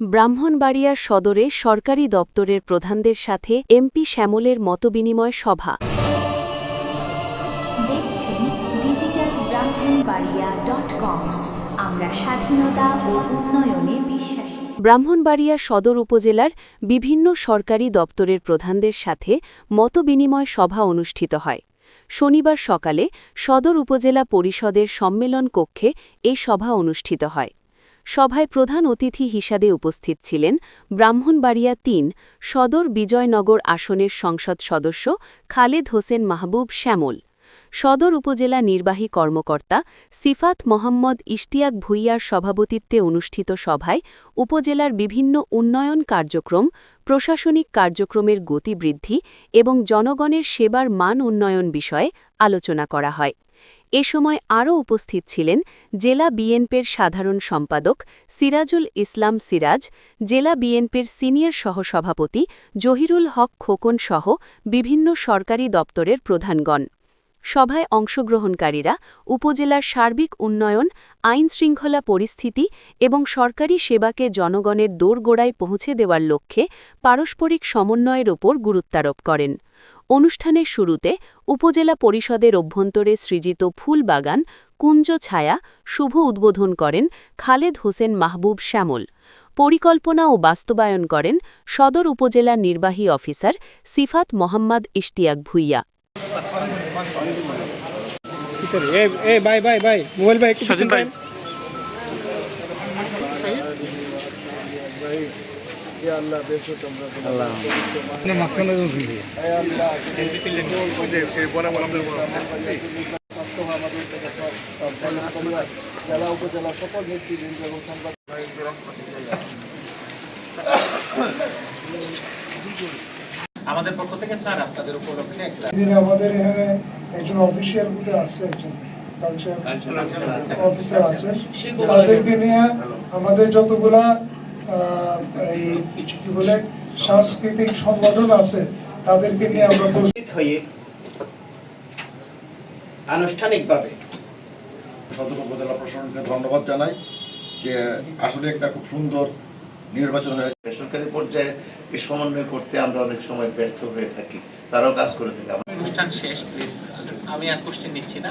ব্রাহ্মণবাড়িয়া সদরে সরকারি দপ্তরের প্রধানদের সাথে এমপি শ্যামলের মতবিনিময় সভা। দেখছেন digitalbrahmanbaria.com। আমরা স্বাধীনতা ও উন্নয়নে বিশ্বাসী। ব্রাহ্মণবাড়িয়া সদর উপজেলার বিভিন্ন সরকারি দপ্তরের প্রধানদের সাথে মতবিনিময় সভা অনুষ্ঠিত হয়। শনিবার সকালে সদর উপজেলা পরিষদের সম্মেলন কক্ষে এই সভা অনুষ্ঠিত হয়। সভায় প্রধান অতিথি হিসাবে উপস্থিত ছিলেন ব্রাহ্মণবাড়িয়া ৩ সদর বিজয়নগর আসনের সংসদ সদস্য খালেদ হোসেন মাহবুব শ্যামল। সদর উপজেলা নির্বাহী কর্মকর্তা সিফাত মোহাম্মদ ইশতিয়াক ভূঁইয়ার সভাপতিত্বে অনুষ্ঠিত সভায় উপজেলার বিভিন্ন উন্নয়ন কার্যক্রম, প্রশাসনিক কার্যক্রমের গতি বৃদ্ধি এবং জনগণের সেবার মান উন্নয়ন বিষয়ে আলোচনা করা হয়। এ সময় আরও উপস্থিত ছিলেন জেলা বিএনপির সাধারণ সম্পাদক সিরাজুল ইসলাম সিরাজ, জেলা বিএনপির সিনিয়র সহসভাপতি জহিরুল হক খোকন সহ বিভিন্ন সরকারি দপ্তরের প্রধানগণ। সভায় অংশগ্রহণকারীরা উপজেলার সার্বিক উন্নয়ন, আইনশৃঙ্খলা পরিস্থিতি এবং সরকারি সেবাকে জনগণের দোরগোড়ায় পৌঁছে দেওয়ার লক্ষ্যে পারস্পরিক সমন্বয়ের ওপর গুরুত্বারোপ করেন। অনুষ্ঠানের শুরুতে উপজেলা পরিষদের অভ্যন্তরে সৃজিত ফুলবাগান, কুঞ্জ ছায়া শুভ উদ্বোধন করেন খালেদ হোসেন মাহবুব শ্যামল। পরিকল্পনা ও বাস্তবায়ন করেন সদর উপজেলা নির্বাহী অফিসার সিফাত মোহাম্মদ ইশতিয়াক ভূঁইয়া। উপজেলা সকল নেতৃবৃন্দ এবং আমাদের পক্ষ থেকে স্যার আপনাদের উপলক্ষে আমাদের এখানে একজন অফিসিয়াল বুথে আছে, একজন কালচার অফিসার আছে, তাদেরকে নিয়ে আমাদের যতগুলা এই কি বলে সাংস্কৃতিক সংগঠন আছে তাদেরকে নিয়ে আমরা উপস্থিত হয়ে আনুষ্ঠানিকভাবে সদর উপজেলা প্রশাসনকে ধন্যবাদ জানাই যে আসলে একটা খুব সুন্দর নির্বাচন হয়েছে। বেসরকারি পর্যায়ে এই সমন্বয় করতে আমরা অনেক সময় ব্যর্থ হয়ে থাকি, তারাও কাজ করে থাকে। অনুষ্ঠান শেষ, প্লিজ আমি আর কোশ্চেন নিচ্ছি না।